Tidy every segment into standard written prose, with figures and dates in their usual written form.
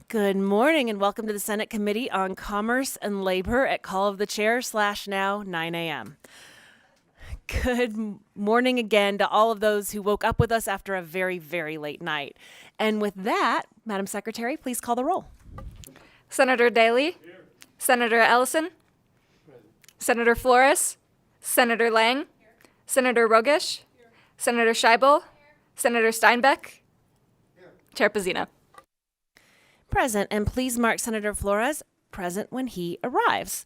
Good morning and welcome to the Senate Committee on Commerce and Labor at call of the chair / now 9 a.m. Good morning again to all of those who woke up with us after a very, very late night. And with that, Madam Secretary, please call the roll. Senator Daly, here. Senator Ellison, present. Senator Flores, Senator Lang, here. Senator Rogish, here. Senator Scheibel, here. Senator Steinbeck, here. Chair Pazina. Present, and please mark Senator Flores present when he arrives.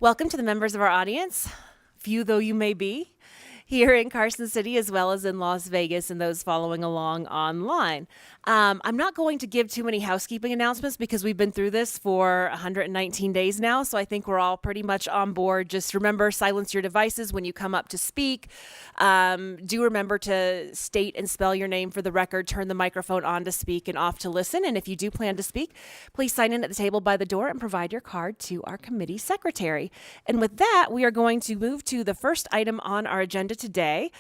Welcome to the members of our audience, few though you may be, here in Carson City as well as in Las Vegas and those following along online. I'm not going to give too many housekeeping announcements because we've been through this for 119 days now, so I think we're all pretty much on board. Just remember, silence your devices when you come up to speak. Do remember to state and spell your name for the record, turn the microphone on to speak and off to listen, and if you do plan to speak, please sign in at the table by the door and provide your card to our committee secretary. And with that, we are going to move to the first item on our agenda today,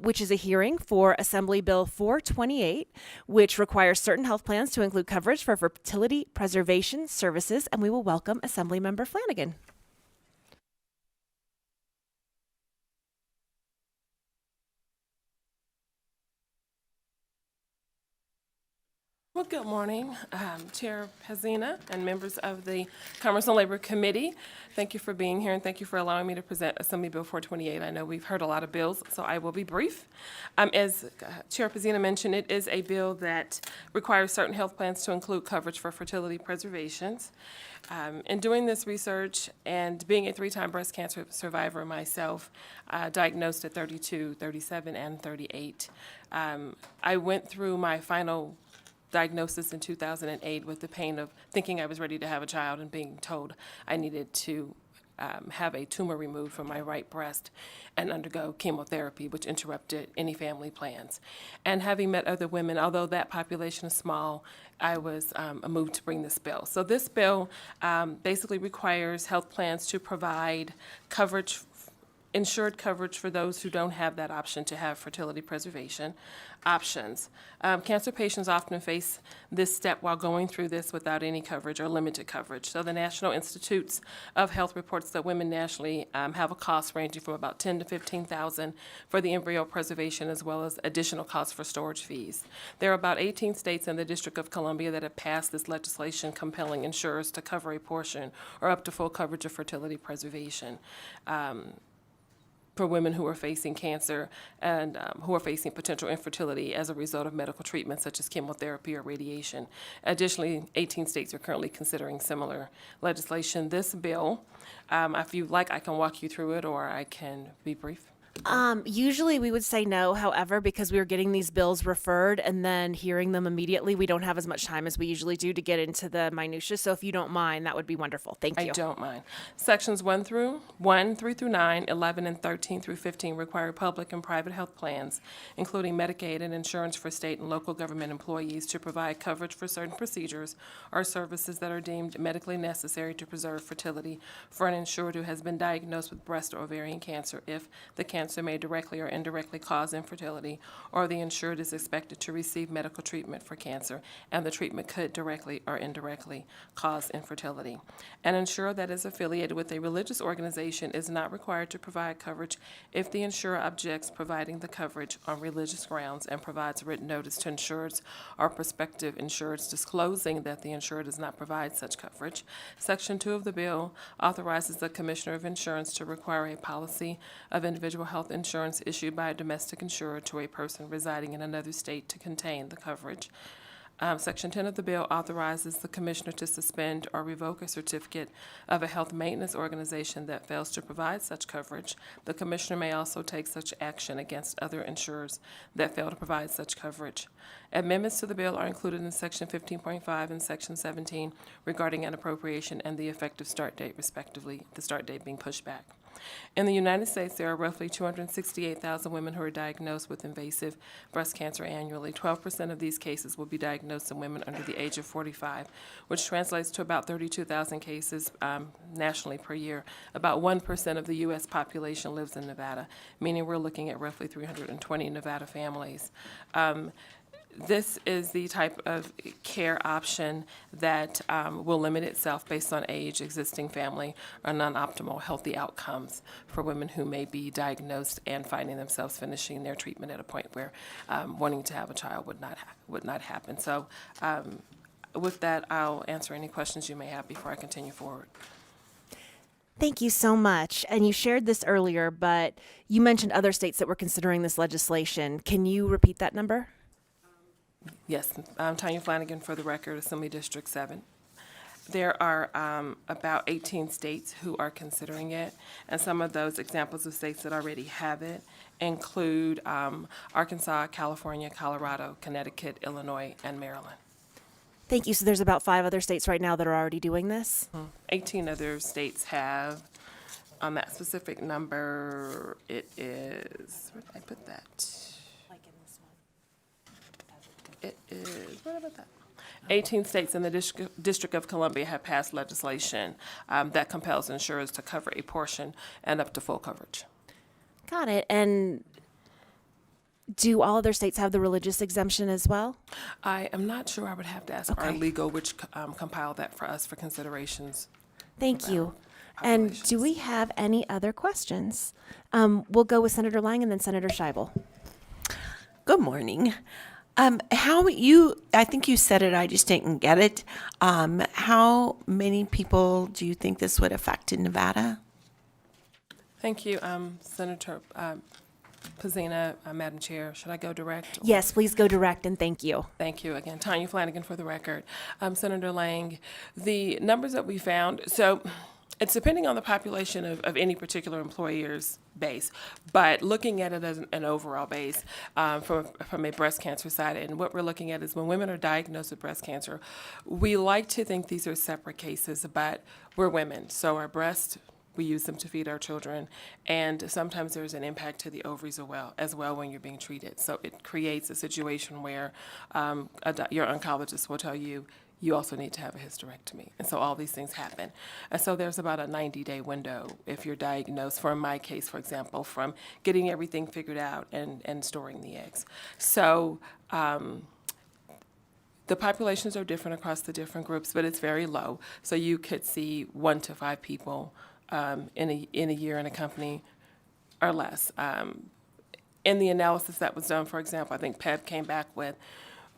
which is a hearing for Assembly Bill 428, which requires certain health plans to include coverage for fertility preservation services, and we will welcome Assemblymember Flanagan. Well, good morning, Chair Pazina and members of the Commerce and Labor Committee. Thank you for being here and thank you for allowing me to present Assembly Bill 428. I know we've heard a lot of bills, so I will be brief. As Chair Pazina mentioned, it is a bill that requires certain health plans to include coverage for fertility preservations. In doing this research and being a 3-time breast cancer survivor myself, diagnosed at 32, 37, and 38, I went through my final diagnosis in 2008 with the pain of thinking I was ready to have a child and being told I needed to have a tumor removed from my right breast and undergo chemotherapy, which interrupted any family plans. And having met other women, although that population is small, I was moved to bring this bill. So this bill basically requires health plans to provide coverage, insured coverage for those who don't have that option to have fertility preservation options. Cancer patients often face this step while going through this without any coverage or limited coverage. So the National Institutes of Health reports that women nationally have a cost ranging from about $10,000 to $15,000 for the embryo preservation, as well as additional costs for storage fees. There are about 18 states and the District of Columbia that have passed this legislation compelling insurers to cover a portion or up to full coverage of fertility preservation for women who are facing cancer and who are facing potential infertility as a result of medical treatment such as chemotherapy or radiation. Additionally, 18 states are currently considering similar legislation. This bill, if you like, I can walk you through it or I can be brief. Usually we would say no, however, because we are getting these bills referred and then hearing them immediately, we don't have as much time as we usually do to get into the minutiae. So if you don't mind, that would be wonderful. Thank you. I don't mind. Sections 1 through 9, 11, and 13 through 15 require public and private health plans, including Medicaid and insurance for state and local government employees, to provide coverage for certain procedures or services that are deemed medically necessary to preserve fertility for an insured who has been diagnosed with breast or ovarian cancer if the cancer may directly or indirectly cause infertility, or the insured is expected to receive medical treatment for cancer, and the treatment could directly or indirectly cause infertility. An insurer that is affiliated with a religious organization is not required to provide coverage if the insurer objects providing the coverage on religious grounds and provides written notice to insureds or prospective insureds disclosing that the insurer does not provide such coverage. Section 2 of the bill authorizes the Commissioner of Insurance to require a policy of individual health insurance issued by a domestic insurer to a person residing in another state to contain the coverage. Section 10 of the bill authorizes the commissioner to suspend or revoke a certificate of a health maintenance organization that fails to provide such coverage. The commissioner may also take such action against other insurers that fail to provide such coverage. Amendments to the bill are included in Section 15.5 and Section 17 regarding an appropriation and the effective start date, respectively, the start date being pushed back. In the United States, there are roughly 268,000 women who are diagnosed with invasive breast cancer annually. 12% of these cases will be diagnosed in women under the age of 45, which translates to about 32,000 cases nationally per year. About 1% of the U.S. population lives in Nevada, meaning we're looking at roughly 320 Nevada families. this is the type of care option that will limit itself based on age, existing family, or non-optimal healthy outcomes for women who may be diagnosed and finding themselves finishing their treatment at a point where wanting to have a child would not happen. So with that, I'll answer any questions you may have before I continue forward. Thank you so much. And you shared this earlier, but you mentioned other states that were considering this legislation. Can you repeat that number? Yes, I'm Tanya Flanagan for the record, Assembly District 7. There are about 18 states who are considering it, and some of those examples of states that already have it include Arkansas, California, Colorado, Connecticut, Illinois, and Maryland. Thank you. So there's about 5 other states right now that are already doing this? 18 other states have. On that specific number, it is, where did I put that? It is, what about that? 18 states in the District of Columbia have passed legislation that compels insurers to cover a portion and up to full coverage. Got it. And do all other states have the religious exemption as well? I am not sure. I would have to ask our legal, which compiled that for us for considerations. Thank you. And do we have any other questions? We'll go with Senator Lang and then Senator Scheibel. Good morning. I think you said it, I just didn't get it. How many people do you think this would affect in Nevada? Thank you, Senator Pazina, Madam Chair. Should I go direct? Yes, please go direct, and thank you. Thank you again. Tanya Flanagan for the record. Senator Lang, the numbers that we found, so it's depending on the population of any particular employer's base, but looking at it as an overall base from a breast cancer side, and what we're looking at is when women are diagnosed with breast cancer, we like to think these are separate cases, but we're women, so our breasts, we use them to feed our children, and sometimes there's an impact to the ovaries as well when you're being treated. So it creates a situation where your oncologist will tell you, you also need to have a hysterectomy. And so all these things happen. And so there's about a 90-day window if you're diagnosed, for my case, for example, from getting everything figured out and storing the eggs. So the populations are different across the different groups, but it's very low. So you could see 1 to 5 people in a year in a company or less. In the analysis that was done, for example, I think PEB came back with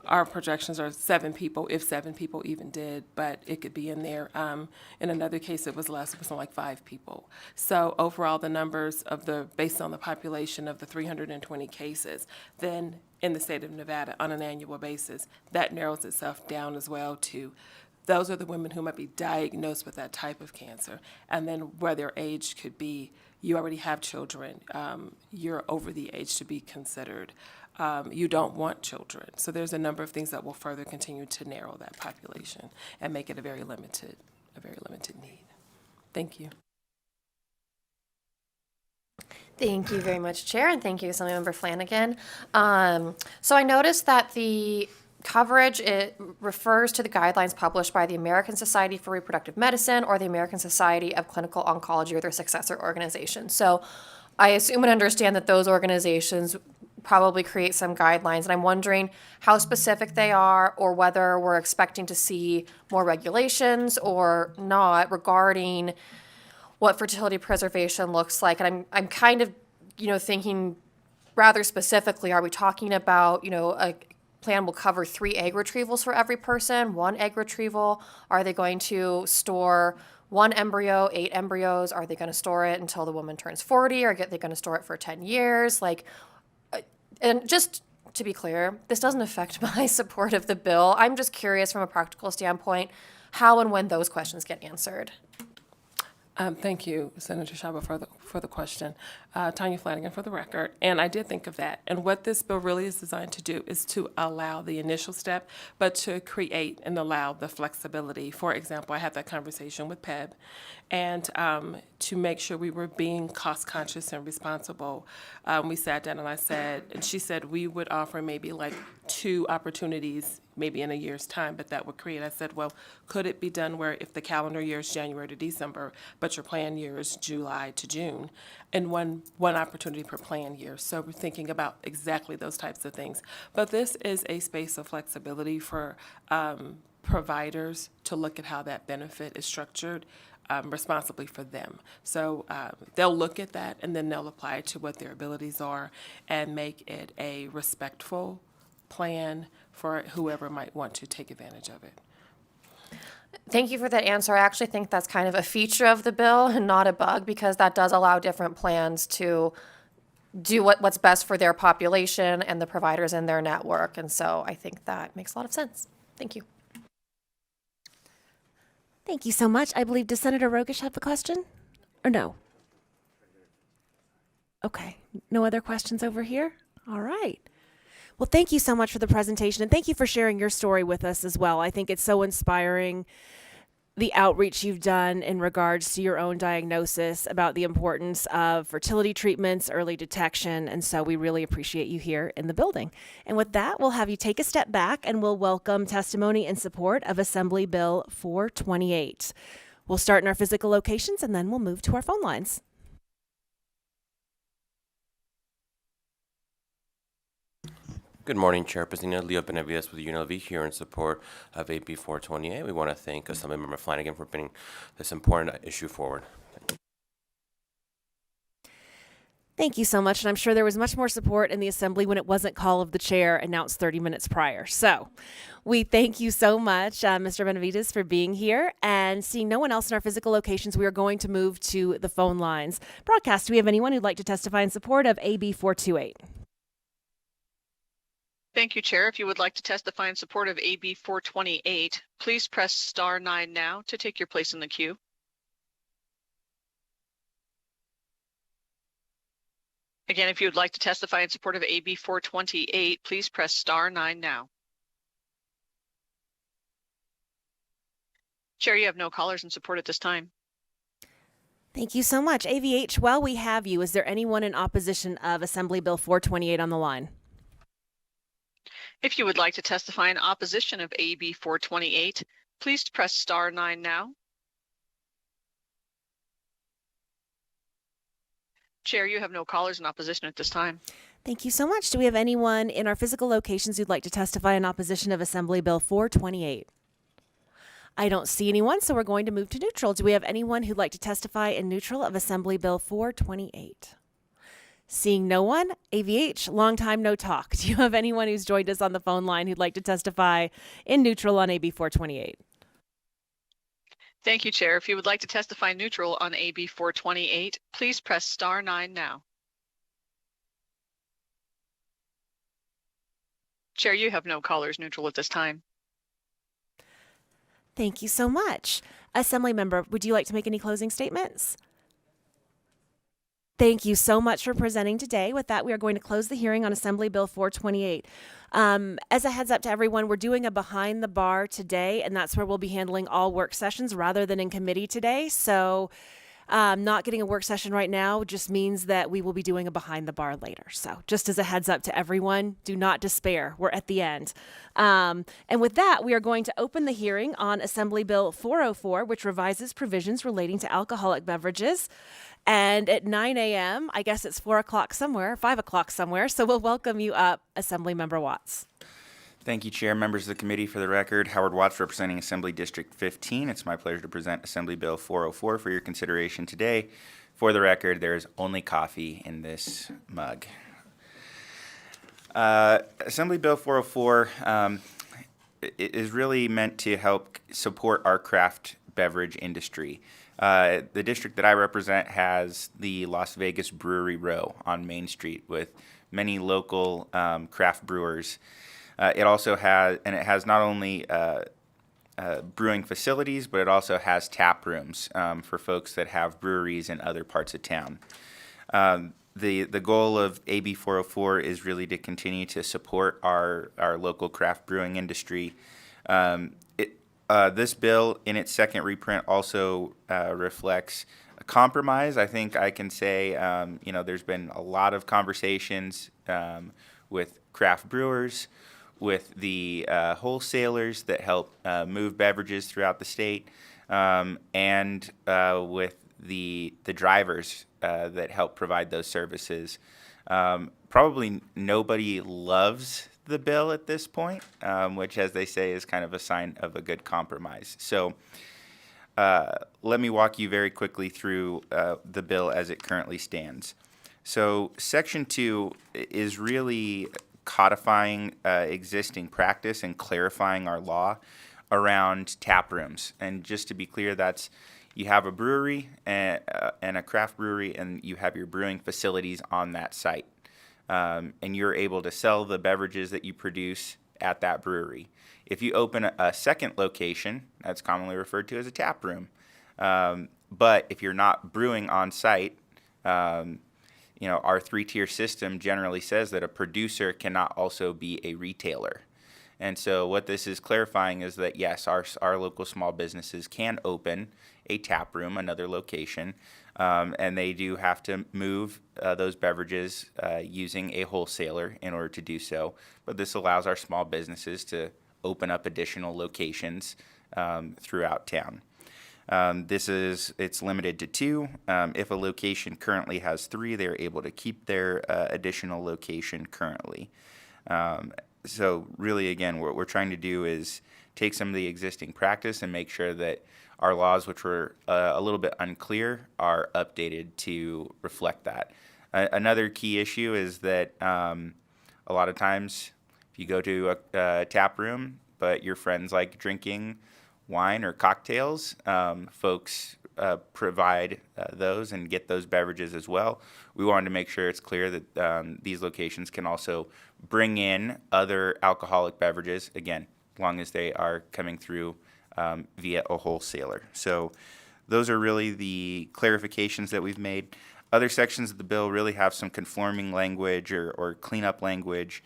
our projections are 7 people, if 7 people even did, but it could be in there. In another case, it was less, it was like 5 people. So overall, the numbers based on the population of the 320 cases, then in the state of Nevada on an annual basis, that narrows itself down as well to those are the women who might be diagnosed with that type of cancer, and then where their age could be, you already have children, you're over the age to be considered. You don't want children. So there's a number of things that will further continue to narrow that population and make it a very limited need. Thank you. Thank you very much, Chair, and thank you, Assemblymember Flanagan. So I noticed that the coverage, it refers to the guidelines published by the American Society for Reproductive Medicine or the American Society of Clinical Oncology or their successor organization. So I assume and understand that those organizations probably create some guidelines, and I'm wondering how specific they are or whether we're expecting to see more regulations or not regarding what fertility preservation looks like. And I'm kind of, thinking rather specifically, are we talking about, a plan will cover 3 egg retrievals for every person, 1 egg retrieval? Are they going to store 1 embryo, 8 embryos? Are they going to store it until the woman turns 40? Or are they going to store it for 10 years? And just to be clear, this doesn't affect my support of the bill. I'm just curious from a practical standpoint how and when those questions get answered. Thank you, Senator Scheibel, for the question. Tanya Flanagan for the record. And I did think of that. And what this bill really is designed to do is to allow the initial step, but to create and allow the flexibility. For example, I had that conversation with PEB, and to make sure we were being cost conscious and responsible, we sat down and she said we would offer maybe like 2 opportunities maybe in a year's time, but that would create, I said, well, could it be done where if the calendar year is January to December, but your plan year is July to June, and one opportunity per plan year? So we're thinking about exactly those types of things. But this is a space of flexibility for providers to look at how that benefit is structured responsibly for them. So they'll look at that and then they'll apply it to what their abilities are and make it a respectful plan for whoever might want to take advantage of it. Thank you for that answer. I actually think that's kind of a feature of the bill and not a bug, because that does allow different plans to do what's best for their population and the providers in their network. And so I think that makes a lot of sense. Thank you. Thank you so much. I believe, does Senator Rogish have a question? Or no? Okay. No other questions over here? All right. Well, thank you so much for the presentation, and thank you for sharing your story with us as well. I think it's so inspiring, the outreach you've done in regards to your own diagnosis about the importance of fertility treatments, early detection, and so we really appreciate you here in the building. And with that, we'll have you take a step back and we'll welcome testimony in support of Assembly Bill 428. We'll start in our physical locations and then we'll move to our phone lines. Good morning, Chair Pazina, Leo Benavides with UNLV here in support of AB 428. We want to thank Assemblymember Flanagan for bringing this important issue forward. Thank you so much, and I'm sure there was much more support in the Assembly when it wasn't call of the chair announced 30 minutes prior. So we thank you so much, Mr. Benavides, for being here. And seeing no one else in our physical locations, we are going to move to the phone lines. Broadcast, do we have anyone who'd like to testify in support of AB 428? Thank you, Chair. If you would like to testify in support of AB 428, please press *9 now to take your place in the queue. Again, if you would like to testify in support of AB 428, please press *9 now. Chair, you have no callers in support at this time. Thank you so much. AVH, while we have you, is there anyone in opposition of Assembly Bill 428 on the line? If you would like to testify in opposition of AB 428, please press *9 now. Chair, you have no callers in opposition at this time. Thank you so much. Do we have anyone in our physical locations who'd like to testify in opposition of Assembly Bill 428? I don't see anyone, so we're going to move to neutral. Do we have anyone who'd like to testify in neutral of Assembly Bill 428? Seeing no one, AVH, long time no talk. Do you have anyone who's joined us on the phone line who'd like to testify in neutral on AB 428? Thank you, Chair. If you would like to testify neutral on AB 428, please press *9 now. Chair, you have no callers neutral at this time. Thank you so much. Assembly member, would you like to make any closing statements? Thank you so much for presenting today. With that, we are going to close the hearing on Assembly Bill 428. As a heads up to everyone, we're doing a behind the bar today, and that's where we'll be handling all work sessions rather than in committee today. So not getting a work session right now just means that we will be doing a behind the bar later. So just as a heads up to everyone, do not despair. We're at the end. And with that, we are going to open the hearing on Assembly Bill 404, which revises provisions relating to alcoholic beverages. And at 9 a.m., I guess it's 4 o'clock somewhere, 5 o'clock somewhere. So we'll welcome you up, Assemblymember Watts. Thank you, Chair, members of the committee. For the record, Howard Watts representing Assembly District 15. It's my pleasure to present Assembly Bill 404 for your consideration today. For the record, there is only coffee in this mug. Assembly Bill 404 is really meant to help support our craft beverage industry. The district that I represent has the Las Vegas Brewery Row on Main Street with many local craft brewers. It also has not only brewing facilities, but it also has tap rooms for folks that have breweries in other parts of town. The goal of AB 404 is really to continue to support our local craft brewing industry. This bill, in its second reprint, also reflects a compromise. I think I can say, there's been a lot of conversations with craft brewers, with the wholesalers that help move beverages throughout the state, and with the drivers that help provide those services. Probably nobody loves the bill at this point, which, as they say, is kind of a sign of a good compromise. So let me walk you very quickly through the bill as it currently stands. So Section 2 is really codifying existing practice and clarifying our law around tap rooms. And just to be clear, that's you have a brewery and a craft brewery, and you have your brewing facilities on that site. And you're able to sell the beverages that you produce at that brewery. If you open a second location, that's commonly referred to as a tap room. But if you're not brewing on site, our three-tier system generally says that a producer cannot also be a retailer. And so what this is clarifying is that, yes, our local small businesses can open a tap room, another location, and they do have to move those beverages using a wholesaler in order to do so. But this allows our small businesses to open up additional locations throughout town. It's limited to 2. If a location currently has 3, they're able to keep their additional location currently. So really, again, what we're trying to do is take some of the existing practice and make sure that our laws, which were a little bit unclear, are updated to reflect that. Another key issue is that a lot of times if you go to a tap room, but your friends like drinking wine or cocktails, folks provide those and get those beverages as well. We wanted to make sure it's clear that these locations can also bring in other alcoholic beverages, again, as long as they are coming through via a wholesaler. So those are really the clarifications that we've made. Other sections of the bill really have some conforming language or cleanup language,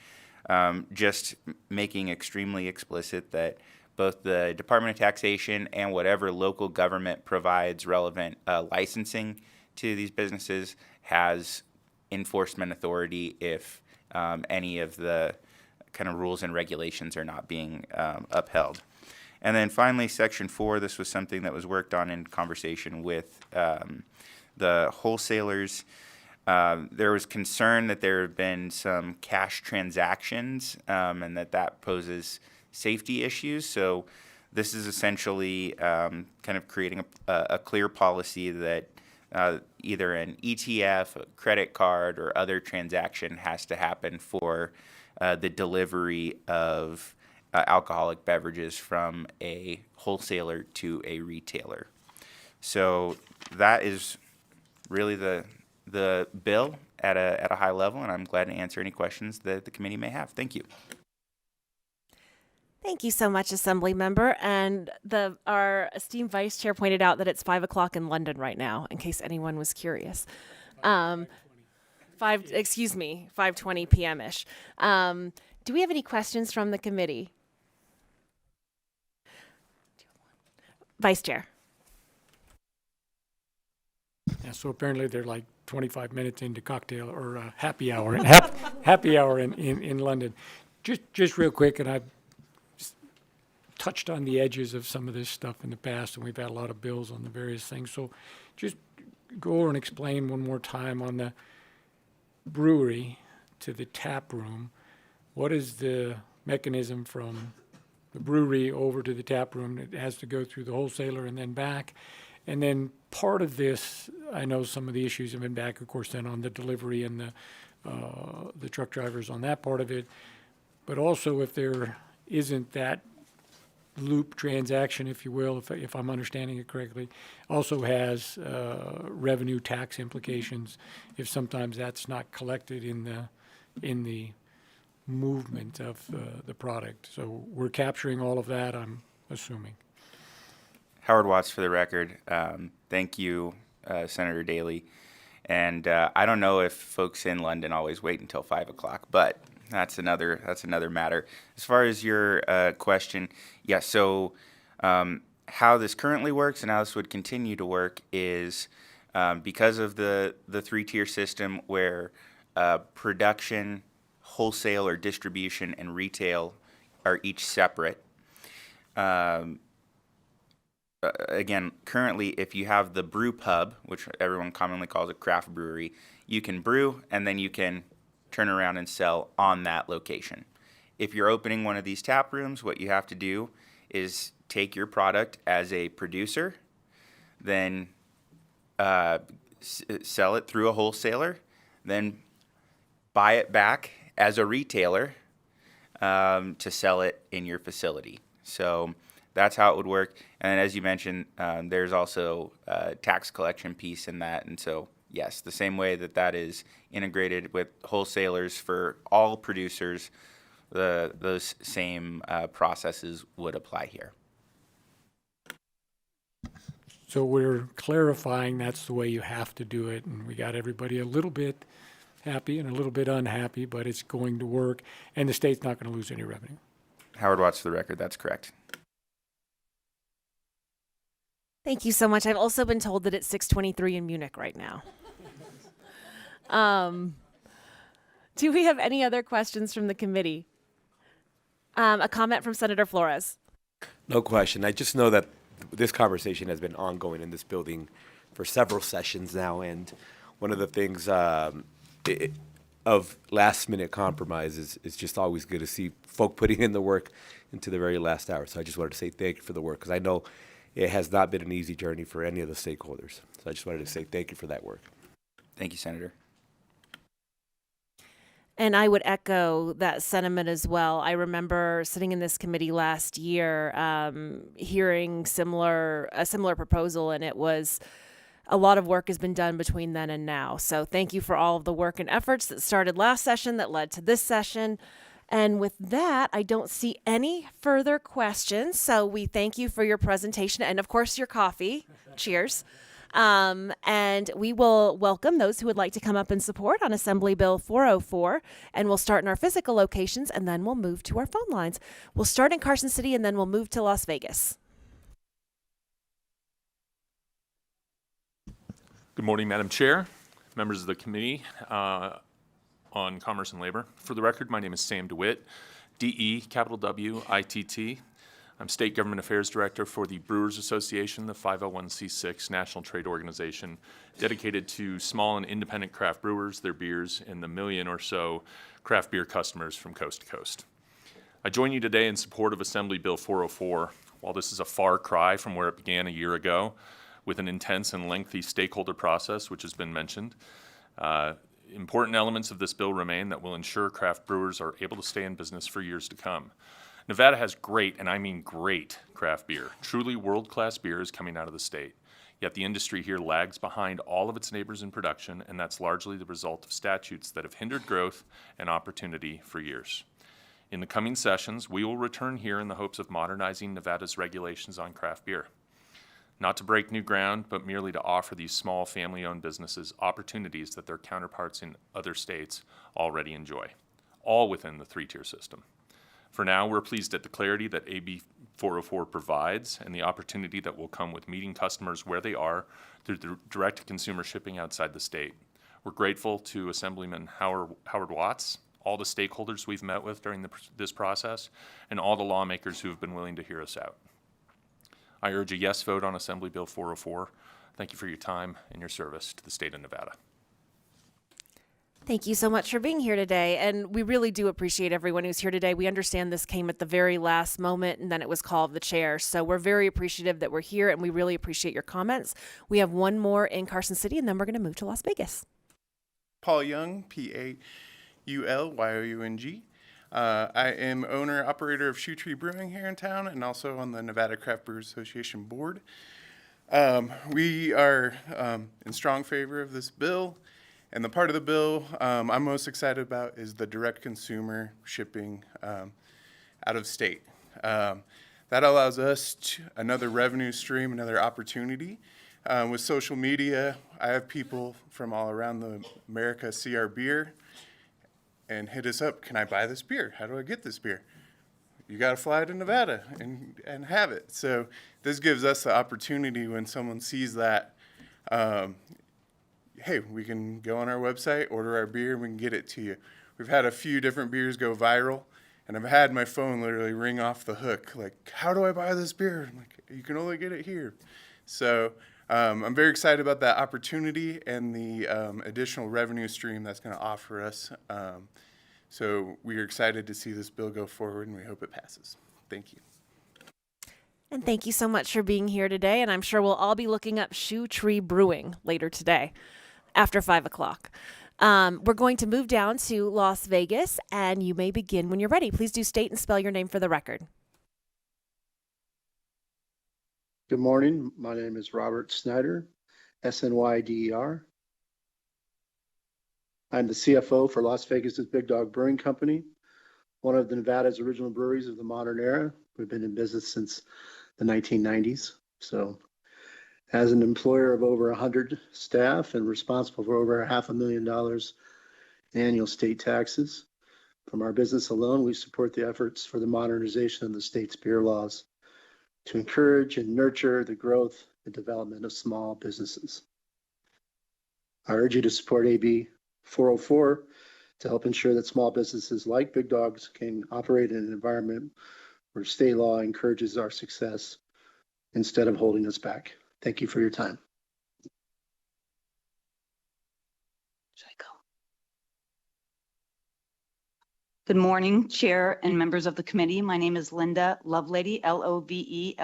just making extremely explicit that both the Department of Taxation and whatever local government provides relevant licensing to these businesses has enforcement authority if any of the kind of rules and regulations are not being upheld. And then finally, Section 4, this was something that was worked on in conversation with the wholesalers. There was concern that there have been some cash transactions and that poses safety issues. So this is essentially kind of creating a clear policy that either an ETF, a credit card, or other transaction has to happen for the delivery of alcoholic beverages from a wholesaler to a retailer. So that is really the bill at a high level, and I'm glad to answer any questions that the committee may have. Thank you. Thank you so much, Assembly Member. And our esteemed Vice Chair pointed out that it's 5 o'clock in London right now, in case anyone was curious. 5:20 p.m.-ish. Do we have any questions from the committee? Vice Chair. Yeah, so apparently they're like 25 minutes into cocktail or happy hour, happy hour in London. Just real quick, and I've touched on the edges of some of this stuff in the past, and we've had a lot of bills on the various things. So just go over and explain one more time on the brewery to the tap room. What is the mechanism from the brewery over to the tap room? It has to go through the wholesaler and then back. And then part of this, I know some of the issues have been back, of course, then on the delivery and the truck drivers on that part of it. But also if there isn't that loop transaction, if you will, if I'm understanding it correctly, also has revenue tax implications if sometimes that's not collected in the movement of the product. So we're capturing all of that, I'm assuming. Howard Watts for the record. Thank you, Senator Daley. And I don't know if folks in London always wait until 5 o'clock, but that's another matter. As far as your question, yeah, so how this currently works and how this would continue to work is because of the three-tier system where production, wholesale or distribution, and retail are each separate. Again, currently, if you have the brew pub, which everyone commonly calls a craft brewery, you can brew and then you can turn around and sell on that location. If you're opening one of these tap rooms, what you have to do is take your product as a producer, then sell it through a wholesaler, then buy it back as a retailer to sell it in your facility. So that's how it would work. And as you mentioned, there's also a tax collection piece in that. And so, yes, the same way that that is integrated with wholesalers for all producers, those same processes would apply here. So we're clarifying that's the way you have to do it, and we got everybody a little bit happy and a little bit unhappy, but it's going to work, and the state's not going to lose any revenue. Howard Watts for the record, that's correct. Thank you so much. I've also been told that it's 6:23 in Munich right now. Do we have any other questions from the committee? A comment from Senator Flores. No question. I just know that this conversation has been ongoing in this building for several sessions now, and one of the things of last-minute compromise is just always good to see folk putting in the work into the very last hour. So I just wanted to say thank you for the work, because I know it has not been an easy journey for any of the stakeholders. So I just wanted to say thank you for that work. Thank you, Senator. And I would echo that sentiment as well. I remember sitting in this committee last year, hearing a similar proposal, and it was a lot of work has been done between then and now. So thank you for all of the work and efforts that started last session that led to this session. And with that, I don't see any further questions. So we thank you for your presentation and, of course, your coffee. Cheers. And we will welcome those who would like to come up and support on Assembly Bill 404. And we'll start in our physical locations, and then we'll move to our phone lines. We'll start in Carson City, and then we'll move to Las Vegas. Good morning, Madam Chair, members of the Committee on Commerce and Labor. For the record, my name is Sam DeWitt, D-E, capital W-I-T-T. I'm State Government Affairs Director for the Brewers Association, the 501c6 national trade organization dedicated to small and independent craft brewers, their beers, and the million or so craft beer customers from coast to coast. I join you today in support of Assembly Bill 404. While this is a far cry from where it began a year ago, with an intense and lengthy stakeholder process, which has been mentioned, important elements of this bill remain that will ensure craft brewers are able to stay in business for years to come. Nevada has great, and I mean great, craft beer. Truly world-class beer is coming out of the state. Yet the industry here lags behind all of its neighbors in production, and that's largely the result of statutes that have hindered growth and opportunity for years. In the coming sessions, we will return here in the hopes of modernizing Nevada's regulations on craft beer. Not to break new ground, but merely to offer these small family-owned businesses opportunities that their counterparts in other states already enjoy, all within the three-tier system. For now, we're pleased at the clarity that AB 404 provides and the opportunity that will come with meeting customers where they are through the direct-to-consumer shipping outside the state. We're grateful to Assemblyman Howard Watts, all the stakeholders we've met with during this process, and all the lawmakers who have been willing to hear us out. I urge a yes vote on Assembly Bill 404. Thank you for your time and your service to the state of Nevada. Thank you so much for being here today. And we really do appreciate everyone who's here today. We understand this came at the very last moment, and then it was call of the chair. So we're very appreciative that we're here, and we really appreciate your comments. We have one more in Carson City, and then we're going to move to Las Vegas. Paul Young, P-A-U-L-Y-O-U-N-G. I am owner-operator of Shoe Tree Brewing here in town and also on the Nevada Craft Brewers Association board. We are in strong favor of this bill, and the part of the bill I'm most excited about is the direct consumer shipping out of state. That allows us another revenue stream, another opportunity. With social media, I have people from all around America see our beer and hit us up. Can I buy this beer? How do I get this beer? You got to fly to Nevada and have it. So this gives us the opportunity when someone sees that, hey, we can go on our website, order our beer, and we can get it to you. We've had a few different beers go viral, And I've had my phone literally ring off the hook, like, how do I buy this beer? I'm like, you can only get it here. So I'm very excited about that opportunity and the additional revenue stream that's going to offer us. So we are excited to see this bill go forward, and we hope it passes. Thank you. And thank you so much for being here today. And I'm sure we'll all be looking up Shoe Tree Brewing later today after 5 o'clock. We're going to move down to Las Vegas, and you may begin when you're ready. Please do state and spell your name for the record. Good morning. My name is Robert Snyder, SNYDER. I'm the CFO for Las Vegas's Big Dog Brewing Company, one of Nevada's original breweries of the modern era. We've been in business since the 1990s. So as an employer of over 100 staff and responsible for over $500,000 in annual state taxes. From our business alone, we support the efforts for the modernization of the state's beer laws to encourage and nurture the growth and development of small businesses. I urge you to support AB 404 to help ensure that small businesses like Big Dogs can operate in an environment where state law encourages our success instead of holding us back. Thank you for your time. Should I go? Good morning, Chair and members of the committee. My name is Linda Lovelady, Lovelady.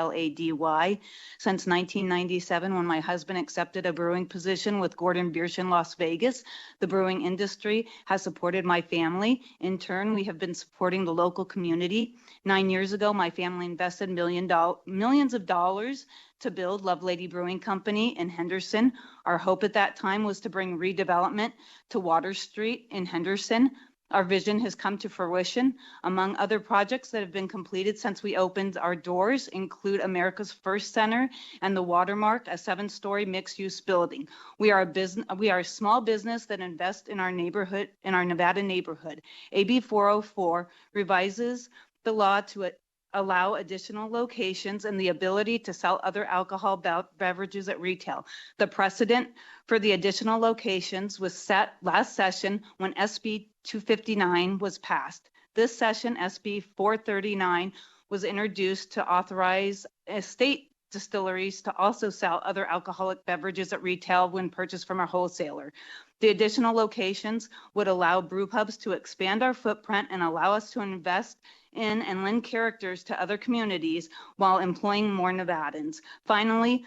Since 1997, when my husband accepted a brewing position with Gordon Biersch in Las Vegas, the brewing industry has supported my family. In turn, we have been supporting the local community. 9 years ago, my family invested millions of dollars to build Lovelady Brewing Company in Henderson. Our hope at that time was to bring redevelopment to Water Street in Henderson. Our vision has come to fruition. Among other projects that have been completed since we opened our doors include America's First Center and the Watermark, a 7-story mixed-use building. We are a small business that invests in our neighborhood, in our Nevada neighborhood. AB 404 revises the law to allow additional locations and the ability to sell other alcohol beverages at retail. The precedent for the additional locations was set last session when SB 259 was passed. This session, SB 439, was introduced to authorize state distilleries to also sell other alcoholic beverages at retail when purchased from a wholesaler. The additional locations would allow brew pubs to expand our footprint and allow us to invest in and lend characters to other communities while employing more Nevadans. Finally,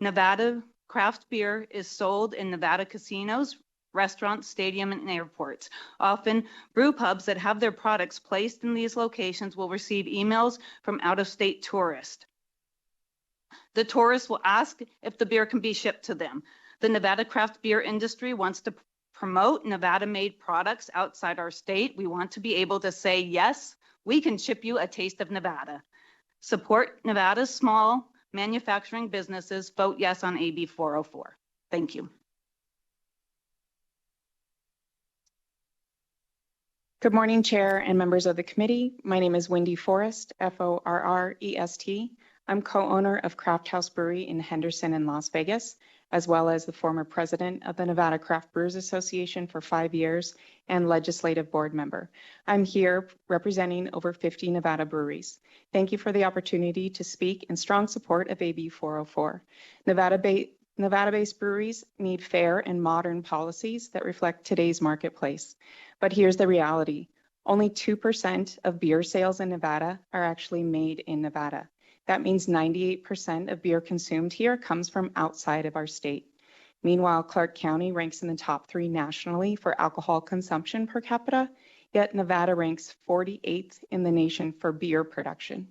Nevada craft beer is sold in Nevada casinos, restaurants, stadiums, and airports. Often, brew pubs that have their products placed in these locations will receive emails from out-of-state tourists. The tourists will ask if the beer can be shipped to them. The Nevada craft beer industry wants to promote Nevada-made products outside our state. We want to be able to say, yes, we can ship you a taste of Nevada. Support Nevada's small manufacturing businesses. Vote yes on AB 404. Thank you. Good morning, Chair and members of the committee. My name is Wendy Forrest, Forrest. I'm co-owner of Craft House Brewery in Henderson and Las Vegas, as well as the former president of the Nevada Craft Brewers Association for 5 years and legislative board member. I'm here representing over 50 Nevada breweries. Thank you for the opportunity to speak in strong support of AB 404. Nevada-based breweries need fair and modern policies that reflect today's marketplace. But here's the reality. Only 2% of beer sales in Nevada are actually made in Nevada. That means 98% of beer consumed here comes from outside of our state. Meanwhile, Clark County ranks in the top 3 nationally for alcohol consumption per capita, yet Nevada ranks 48th in the nation for beer production.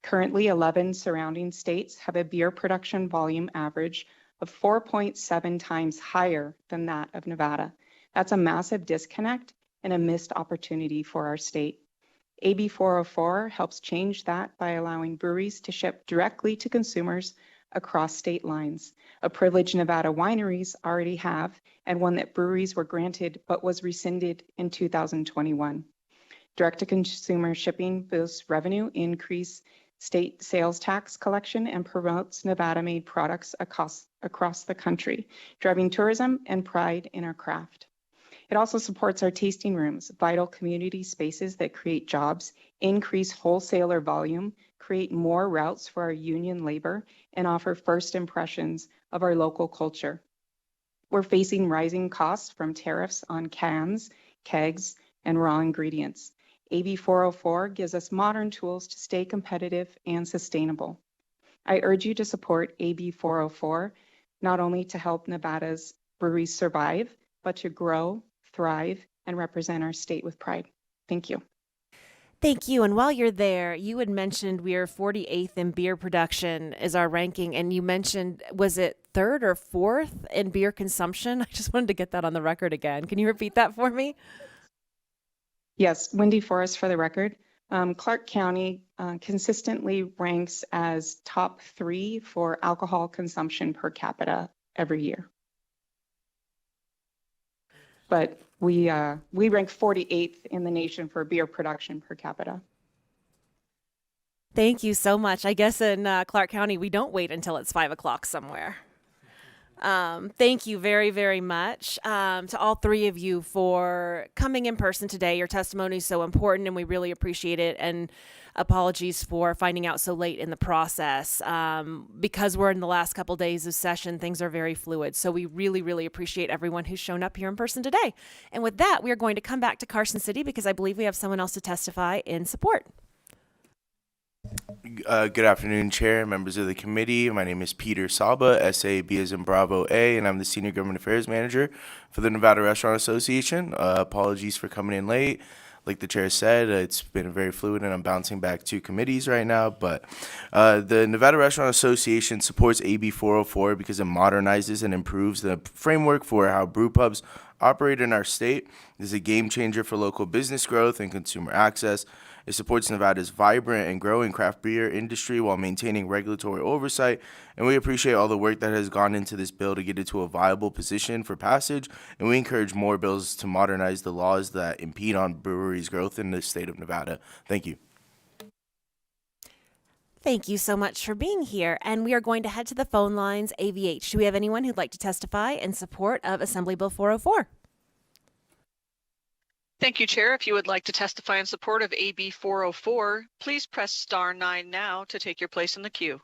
Currently, 11 surrounding states have a beer production volume average of 4.7 times higher than that of Nevada. That's a massive disconnect and a missed opportunity for our state. AB 404 helps change that by allowing breweries to ship directly to consumers across state lines, a privilege Nevada wineries already have, and one that breweries were granted but was rescinded in 2021. Direct-to-consumer shipping boosts revenue, increase state sales tax collection, and promotes Nevada-made products across the country, driving tourism and pride in our craft. It also supports our tasting rooms, vital community spaces that create jobs, increase wholesaler volume, create more routes for our union labor, and offer first impressions of our local culture. We're facing rising costs from tariffs on cans, kegs, and raw ingredients. AB 404 gives us modern tools to stay competitive and sustainable. I urge you to support AB 404, not only to help Nevada's breweries survive, but to grow, thrive, and represent our state with pride. Thank you. Thank you. And while you're there, you had mentioned we are 48th in beer production is our ranking. And you mentioned, was it third or fourth in beer consumption? I just wanted to get that on the record again. Can you repeat that for me? Yes, Wendy Forrest for the record. Clark County consistently ranks as top 3 for alcohol consumption per capita every year. But we rank 48th in the nation for beer production per capita. Thank you so much. I guess in Clark County, we don't wait until it's 5 o'clock somewhere. Thank you very, very much to all three of you for coming in person today. Your testimony is so important, and we really appreciate it. And apologies for finding out so late in the process. Because we're in the last couple days of session, things are very fluid. So we really, really appreciate everyone who's shown up here in person today. And with that, we are going to come back to Carson City because I believe we have someone else to testify in support. Good afternoon, Chair, members of the committee. My name is Peter Saba, SAB as in Bravo A, and I'm the Senior Government Affairs Manager for the Nevada Restaurant Association. Apologies for coming in late. Like the chair said, it's been very fluid and I'm bouncing back to committees right now. But the Nevada Restaurant Association supports AB 404 because it modernizes and improves the framework for how brew pubs operate in our state. This is a game changer for local business growth and consumer access. It supports Nevada's vibrant and growing craft beer industry while maintaining regulatory oversight, and we appreciate all the work that has gone into this bill to get it to a viable position for passage, and we encourage more bills to modernize the laws that impede on breweries' growth in the state of Nevada. Thank you. Thank you so much for being here, and we are going to head to the phone lines. AVH, do we have anyone who'd like to testify in support of Assembly Bill 404? Thank you, Chair. If you would like to testify in support of AB 404, please press star 9 now to take your place in the queue.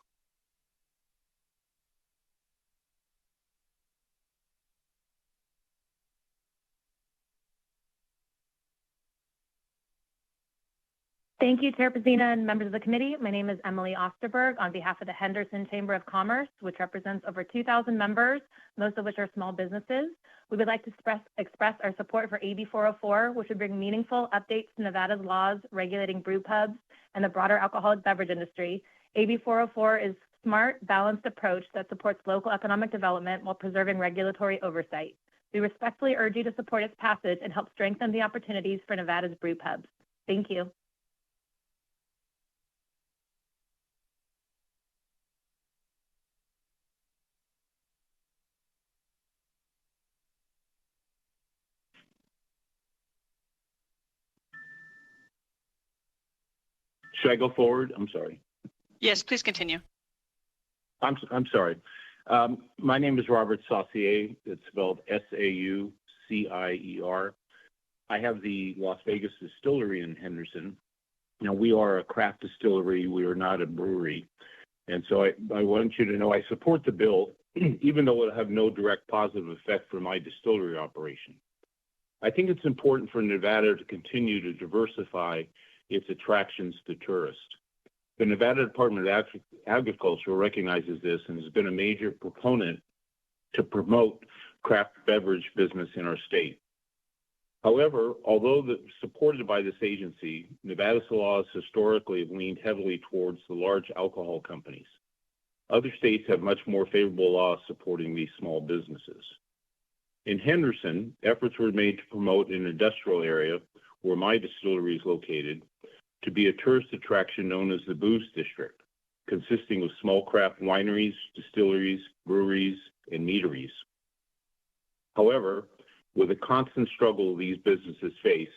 Thank you, Chair Pazina and members of the committee. My name is Emily Osterberg on behalf of the Henderson Chamber of Commerce, which represents over 2,000 members, most of which are small businesses. We would like to express our support for AB 404, which would bring meaningful updates to Nevada's laws regulating brew pubs and the broader alcoholic beverage industry. AB 404 is a smart, balanced approach that supports local economic development while preserving regulatory oversight. We respectfully urge you to support its passage and help strengthen the opportunities for Nevada's brew pubs. Thank you. Should I go forward? I'm sorry. Yes, please continue. I'm sorry. My name is Robert Saucier. It's spelled S-A-U-C-I-E-R. I have the Las Vegas Distillery in Henderson. Now, we are a craft distillery. We are not a brewery. And so I want you to know I support the bill, even though it will have no direct positive effect for my distillery operation. I think it's important for Nevada to continue to diversify its attractions to tourists. The Nevada Department of Agriculture recognizes this and has been a major proponent to promote craft beverage business in our state. However, although supported by this agency, Nevada's laws historically have leaned heavily towards the large alcohol companies. Other states have much more favorable laws supporting these small businesses. In Henderson, efforts were made to promote an industrial area where my distillery is located to be a tourist attraction known as the Booze District, consisting of small craft wineries, distilleries, breweries, and meaderies. However, with the constant struggle these businesses face,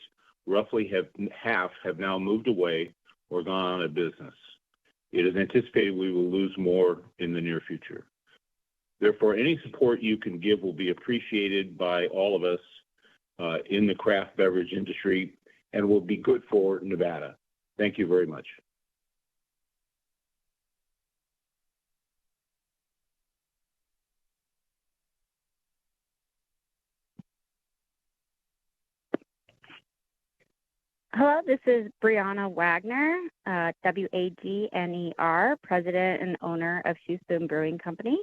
roughly half have now moved away or gone out of business. It is anticipated we will lose more in the near future. Therefore, any support you can give will be appreciated by all of us in the craft beverage industry and will be good for Nevada. Thank you very much. Hello, this is Brianna Wagner, Wagner, President and owner of Shoe Spoon Brewing Company.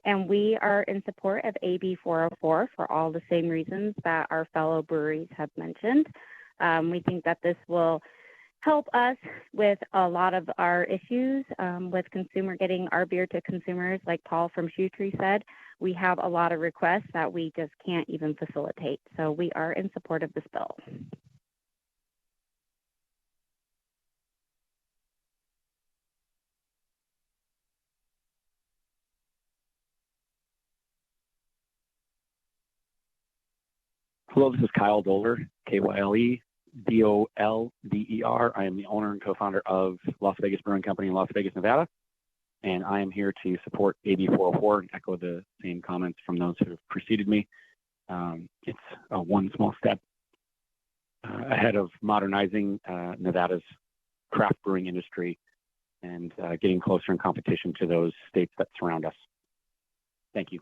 And we are in support of AB 404 for all the same reasons that our fellow breweries have mentioned. We think that this will help us with a lot of our issues with getting our beer to consumers. Like Paul from Shoe Tree said, we have a lot of requests that we just can't even facilitate. So we are in support of this bill. Hello, this is Kyle Doler, KYLEDOLDER. I am the owner and co-founder of Las Vegas Brewing Company in Las Vegas, Nevada. And I am here to support AB 404 and echo the same comments from those who have preceded me. It's one small step ahead of modernizing Nevada's craft brewing industry and getting closer in competition to those states that surround us. Thank you.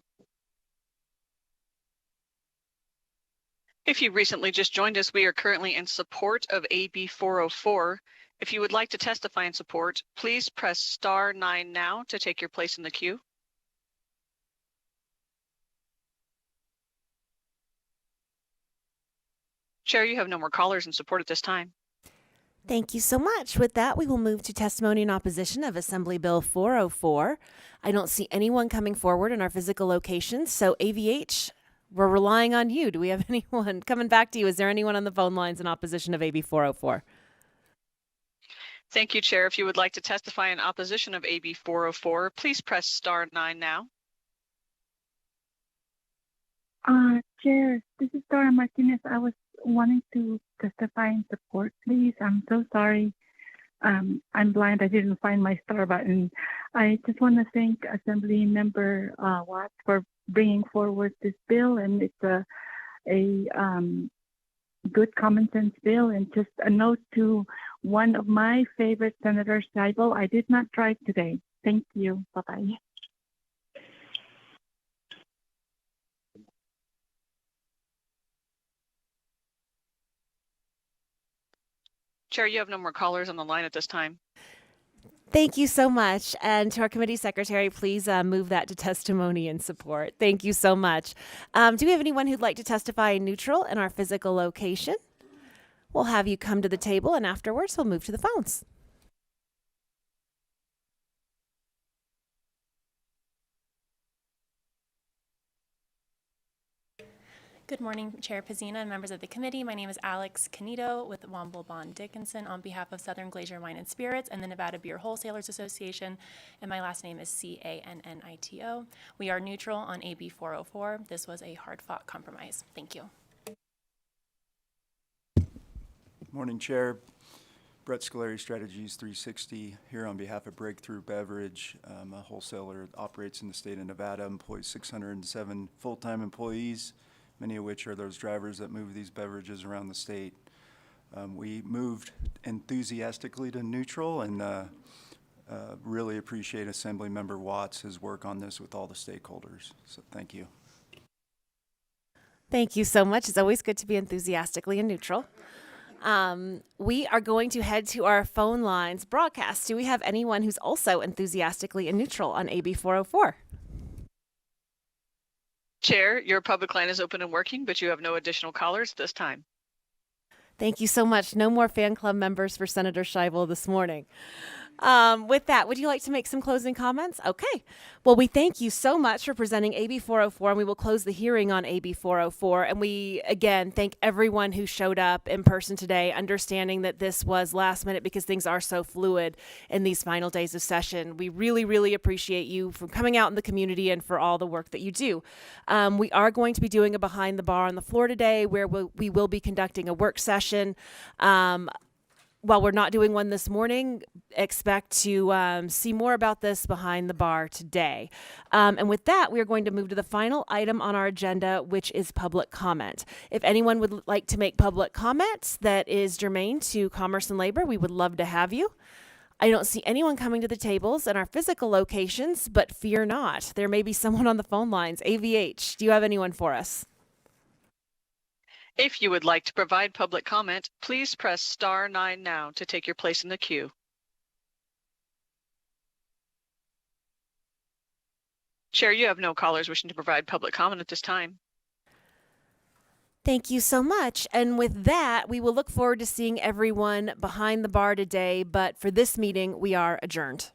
If you recently just joined us, we are currently in support of AB 404. If you would like to testify in support, please press star 9 now to take your place in the queue. Chair, you have no more callers in support at this time. Thank you so much. With that, we will move to testimony in opposition of Assembly Bill 404. I don't see anyone coming forward in our physical locations, so AVH, we're relying on you. Do we have anyone coming back to you? Is there anyone on the phone lines in opposition of AB 404? Thank you, Chair. If you would like to testify in opposition of AB 404, please press star 9 now. Chair, this is Dora Martinez. I was wanting to testify in support, please. I'm so sorry. I'm blind. I didn't find my star button. I just want to thank Assembly Member Watts for bringing forward this bill, and it's a good common sense bill. And just a note to one of my favorite Senator Scheibel, I did not drive today. Thank you. Bye-bye. Chair, you have no more callers on the line at this time. Thank you so much. And to our committee secretary, please move that to testimony and support. Thank you so much. Do we have anyone who'd like to testify in neutral in our physical location? We'll have you come to the table, and afterwards we'll move to the phones. Good morning, Chair Pazina and members of the committee. My name is Alex Canito with Womble Bond Dickinson on behalf of Southern Glacier Wine and Spirits and the Nevada Beer Wholesalers Association, and my last name is Cannito. We are neutral on AB 404. This was a hard-fought compromise. Thank you. Morning, Chair. Brett Scolari, Strategies 360, here on behalf of Breakthrough Beverage, a wholesaler that operates in the state of Nevada, employs 607 full-time employees, many of which are those drivers that move these beverages around the state. We moved enthusiastically to neutral and really appreciate Assembly Member Watts' work on this with all the stakeholders. So thank you. Thank you so much. It's always good to be enthusiastically and neutral. We are going to head to our phone lines broadcast. Do we have anyone who's also enthusiastically and neutral on AB 404? Chair, your public line is open and working, but you have no additional callers at this time. Thank you so much. No more fan club members for Senator Scheibel this morning. With that, would you like to make some closing comments? Okay. Well, we thank you so much for presenting AB 404, and we will close the hearing on AB 404. And we, again, thank everyone who showed up in person today, understanding that this was last minute because things are so fluid in these final days of session. We really, really appreciate you for coming out in the community and for all the work that you do. We are going to be doing a behind the bar on the floor today where we will be conducting a work session while we're not doing one this morning, expect to see more about this behind the bar today. And with that, we are going to move to the final item on our agenda, which is public comment. If anyone would like to make public comments that is germane to commerce and labor, we would love to have you. I don't see anyone coming to the tables in our physical locations, but fear not. There may be someone on the phone lines. AVH, do you have anyone for us? If you would like to provide public comment, please press star 9 now to take your place in the queue. Chair, you have no callers wishing to provide public comment at this time. Thank you so much. And with that, we will look forward to seeing everyone behind the bar today. But for this meeting, we are adjourned.